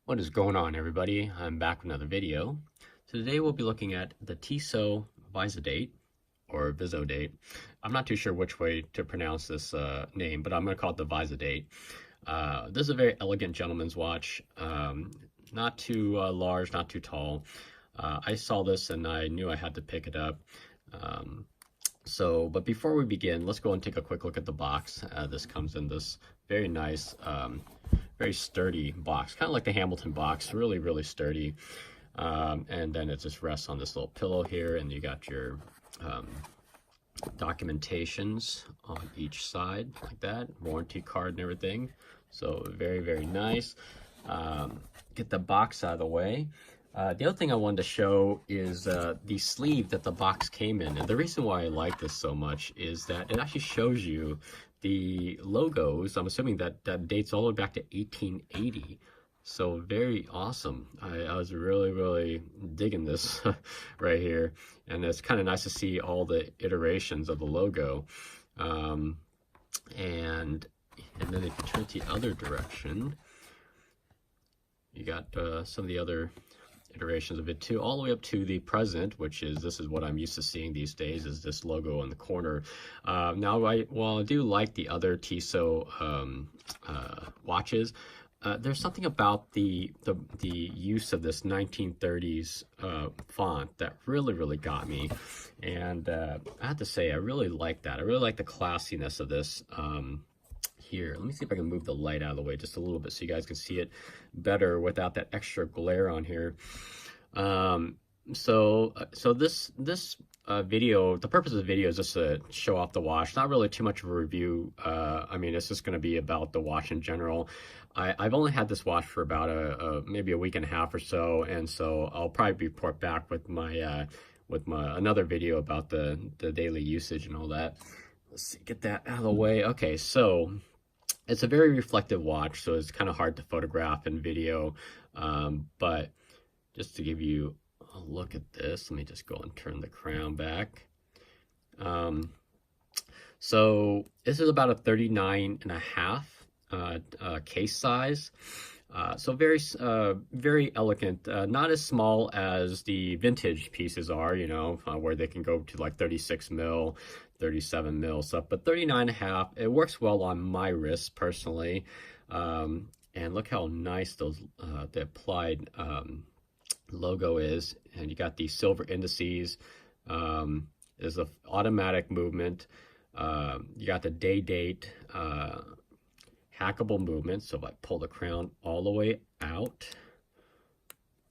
What is going on, everybody? I'm back with another video. Today we'll be looking at the Tissot Visodate or Visodate. I'm not too sure which way to pronounce this name, but I'm going to call it the Visodate. This is a very elegant gentleman's watch, not too large, not too tall. I saw this and I knew I had to pick it up. But before we begin, let's go and take a quick look at the box. This comes in this very nice, very sturdy box, kind of like the Hamilton box, really, really sturdy. And then it just rests on this little pillow here, and you got your documentations on each side like that, warranty card and everything. So very, very nice. Get the box out of the way. The other thing I wanted to show is the sleeve that the box came in. And the reason why I like this so much is that it actually shows you the logos. I'm assuming that dates all the way back to 1880. So very awesome. I was really, really digging this right here. And it's kind of nice to see all the iterations of the logo. And then if you turn it the other direction, you got some of the other iterations of it too, all the way up to the present, which is, this is what I'm used to seeing these days, is this logo in the corner. Now, while I do like the other Tissot watches, there's something about the use of this 1930s font that really, really got me. And I have to say, I really like that. I really like the classiness of this. Here, let me see if I can move the light out of the way just a little bit so you guys can see it better without that extra glare on here. So this video, the purpose of the video is just to show off the watch. Not really too much of a review. I mean, it's just going to be about the watch in general. I've only had this watch for about maybe a week and a half or so, and so I'll probably report back with my another video about the daily usage and all that. Let's see, get that out of the way. Okay, so it's a very reflective watch, so it's kind of hard to photograph in video. But just to give you a look at this, let me just go and turn the crown back. So this is about a 39.5 case size. So very elegant, not as small as the vintage pieces are, you know, where they can go to like 36 mil, 37 mil stuff, but 39.5, it works well on my wrist personally. And look how nice those, the applied logo is. And you got these silver indices. There's a automatic movement. You got the date, hackable movement. So if I pull the crown all the way out,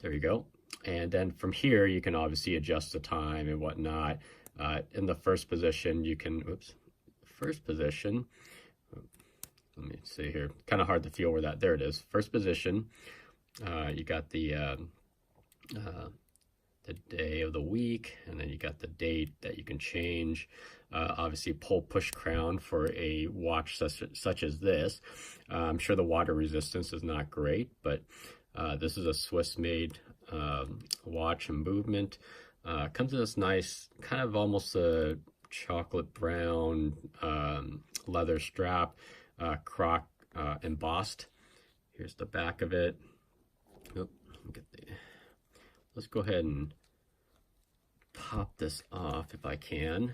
there you go. And then from here, you can obviously adjust the time and whatnot. In the first position, you can, first position, let me see here, kind of hard to feel where that, there it is. First position, you got the day of the week, and then you got the date that you can change. Obviously pull push crown for a watch such as this. I'm sure the water resistance is not great, but this is a Swiss made watch and movement. Comes in this nice kind of almost a chocolate brown leather strap, croc embossed. Here's the back of it. Let's go ahead and pop this off if I can.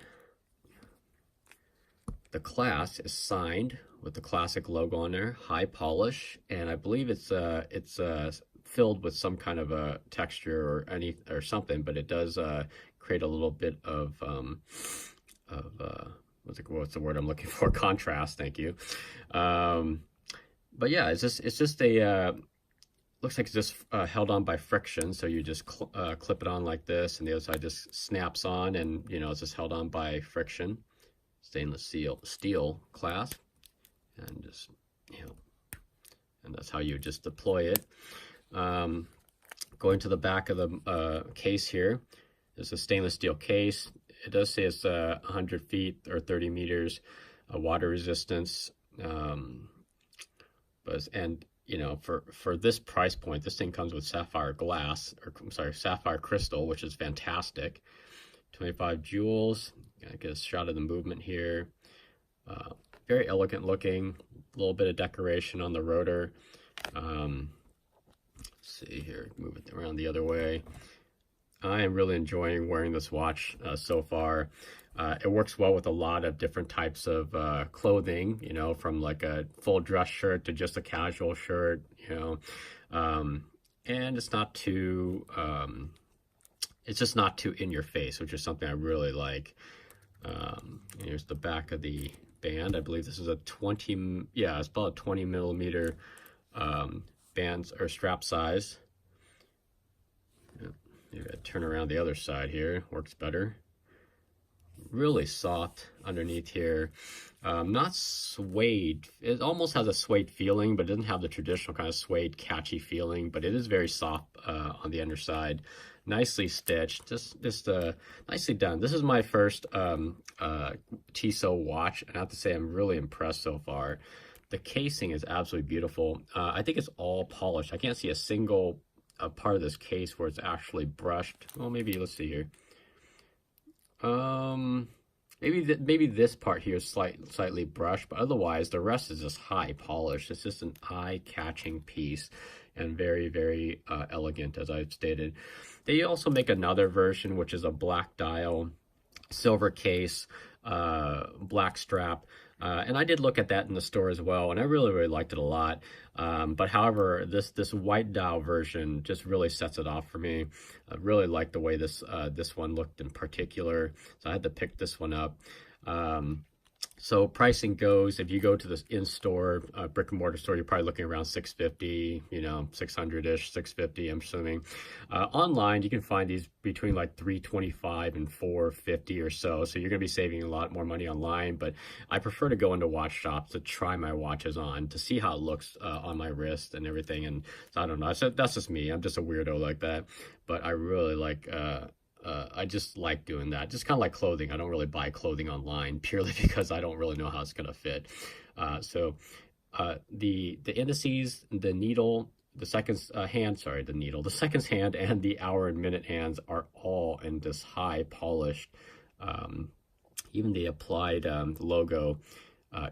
The clasp is signed with the classic logo on there, high polish, and I believe it's filled with some kind of a texture or something, but it does create a little bit of what's the word I'm looking for? Contrast. Thank you. But yeah, it's just a looks like it's just held on by friction. So you just clip it on like this, and the other side just snaps on, and you know it's just held on by friction. Stainless steel clasp, and just, you know, and that's how you just deploy it. Going to the back of the case here, it's a stainless steel case. It does say it's 100 feet or 30 meters water resistance. And you know, for this price point, this thing comes with sapphire glass, or I'm sorry, sapphire crystal, which is fantastic. 25 jewels. I get a shot of the movement here. Very elegant looking. A little bit of decoration on the rotor. see here, move it around the other way. I am really enjoying wearing this watch so far. It works well with a lot of different types of clothing, you know, from like a full dress shirt to just a casual shirt, you know. And it's not too, it's just not too in your face, which is something I really like. Here's the back of the band. I believe this is a 20, yeah, it's about a 20 millimeter bands or strap size. Maybe I turn around the other side here, works better. Really soft underneath here. Not suede. It almost has a suede feeling, but it doesn't have the traditional kind of suede catchy feeling, but it is very soft on the underside. Nicely stitched, just nicely done. This is my first Tissot watch, and I have to say I'm really impressed so far. The casing is absolutely beautiful. I think it's all polished. I can't see a single part of this case where it's actually brushed. Well, maybe let's see here. Maybe this part here is slightly brushed, but otherwise the rest is just high polished. It's just an eye-catching piece and very, very elegant, as I've stated. They also make another version, which is a black dial, silver case, black strap. And I did look at that in the store as well, and I really, really liked it a lot. But however, this white dial version just really sets it off for me. I really like the way this one looked in particular, so I had to pick this one up. So pricing goes, if you go to this in-store brick and mortar store, you're probably looking around $650, you know, 600-ish, 650, I'm assuming. Online, you can find these between like $325 and $450 or so. So you're going to be saving a lot more money online. But I prefer to go into watch shops to try my watches on, to see how it looks on my wrist and everything. And so I don't know. So that's just me. I'm just a weirdo like that. But I really like... I just like doing that. Just kind of like clothing. I don't really buy clothing online purely because I don't really know how it's going to fit. The indices, the needle, the seconds hand, sorry, the needle, the seconds hand, and the hour and minute hands are all in this high polished. Even the applied logo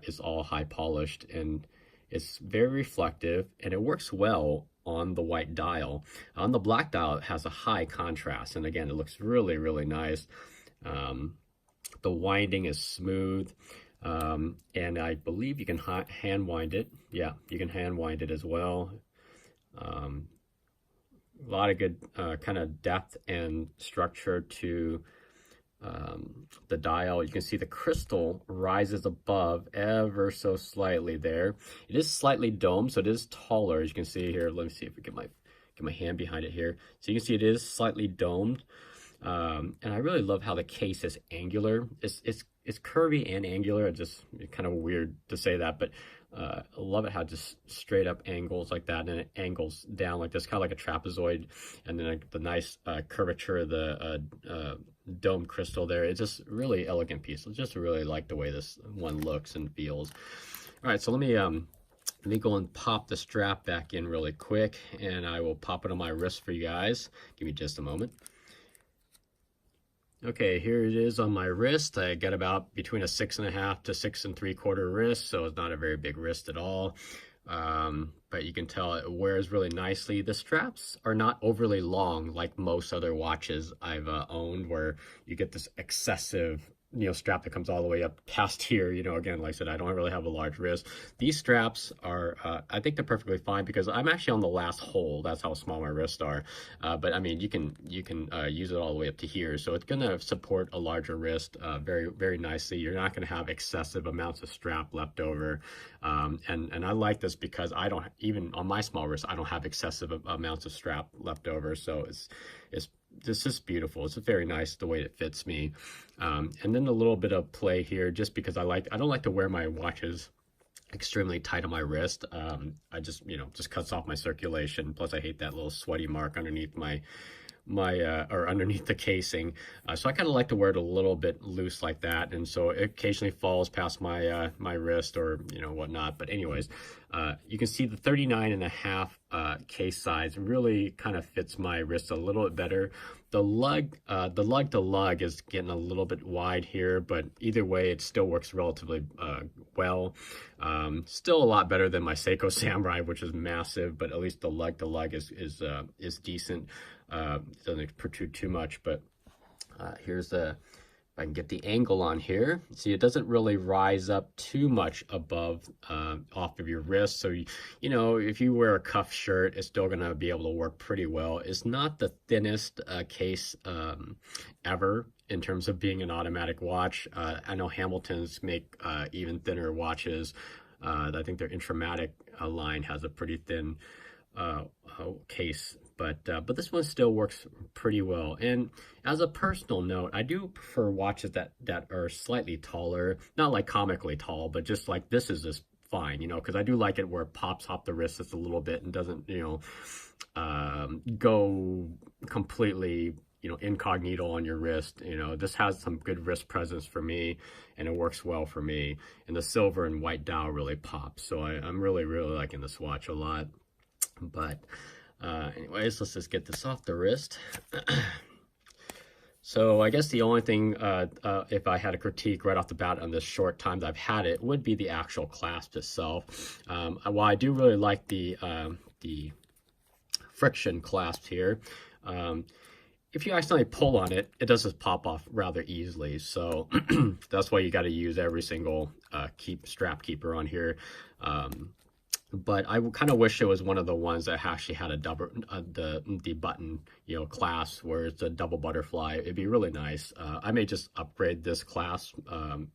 is all high polished, and it's very reflective, and it works well on the white dial. On the black dial, it has a high contrast, and again, it looks really, really nice. The winding is smooth, and I believe you can hand wind it. Yeah, you can hand wind it as well. A lot of good kind of depth and structure to the dial. You can see the crystal rises above ever so slightly there. It is slightly domed, so it is taller, as you can see here. Let me see if we get my hand behind it here. So you can see it is slightly domed, and I really love how the case is angular. It's curvy and angular. It's kind of weird to say that, but I love it how it just straight up angles like that, and it angles down like this, kind of like a trapezoid, and then the nice curvature of the dome crystal there. It's just really elegant piece. I just really like the way this one looks and feels. All right, so let me go and pop the strap back in really quick, and I will pop it on my wrist for you guys. Give me just a moment. Okay, here it is on my wrist. I got about between a 6.5 to 6 3/4 wrist, so it's not a very big wrist at all. But you can tell it wears really nicely. The straps are not overly long like most other watches I've owned, where you get this excessive, you know, strap that comes all the way up past here. You know, again, like I said, I don't really have a large wrist. These straps are, I think they're perfectly fine because I'm actually on the last hole. That's how small my wrists are. But I mean, you can use it all the way up to here. So it's going to support a larger wrist very, very nicely. You're not going to have excessive amounts of strap left over. And I like this because I don't, even on my small wrist, I don't have excessive amounts of strap left over. So this is beautiful. It's very nice the way it fits me. And then a little bit of play here, just because I don't like to wear my watches extremely tight on my wrist. I just, you know, just cuts off my circulation. Plus I hate that little sweaty mark underneath or underneath the casing. So I kind of like to wear it a little bit loose like that. And so it occasionally falls past my my wrist or, you know, whatnot. But anyways, you can see the 39.5 case size really kind of fits my wrist a little bit better. The lug to lug is getting a little bit wide here, but either way, it still works relatively well. Still a lot better than my Seiko Samurai, which is massive, but at least the lug to lug is decent. It doesn't protrude too much, but here's the, if I can get the angle on here. See, it doesn't really rise up too much above, off of your wrist. So, you know, if you wear a cuff shirt, it's still gonna be able to work pretty well. It's not the thinnest case ever in terms of being an automatic watch. I know Hamilton's make even thinner watches. I think their Intramatic line has a pretty thin case, but this one still works pretty well. And as a personal note, I do prefer watches that are slightly taller, not like comically tall, but just like this is just fine, you know, because I do like it where it pops off the wrist just a little bit and doesn't, you know, go completely, you know, incognito on your wrist. You know, this has some good wrist presence for me, and it works well for me. And the silver and white dial really pops, so I'm really liking this watch a lot. But anyways, let's just get this off the wrist. So I guess the only thing, if I had a critique right off the bat on this short time that I've had it, would be the actual clasp itself. While I do really like the friction clasp here, if you accidentally pull on it, it does just pop off rather easily. So that's why you got to use every single strap keeper on here. But I kind of wish it was one of the ones that actually had a double, the button, you know, clasp where it's a double butterfly. It'd be really nice. I may just upgrade this clasp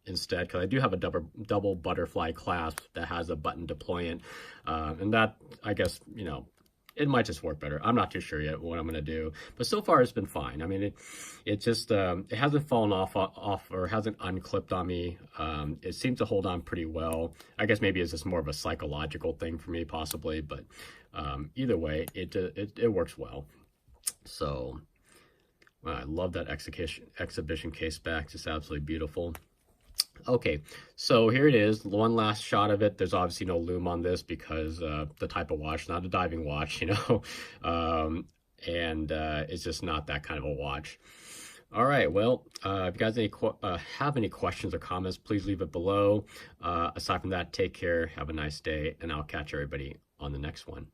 instead, because I do have a double butterfly clasp that has a button deployant, and that, I guess, you know, it might just work better. I'm not too sure yet what I'm going to do, but so far it's been fine. I mean, it just, it hasn't fallen off or hasn't unclipped on me. It seems to hold on pretty well. I guess maybe it's just more of a psychological thing for me, possibly, but either way, it works well. So I love that exhibition case back. Just absolutely beautiful. Okay, so here it is, one last shot of it. There's obviously no lume on this because the type of watch, not a diving watch, you know, and it's just not that kind of a watch. All right, well, if you guys have any questions or comments, please leave it below. Aside from that, take care, have a nice day, and I'll catch everybody on the next one.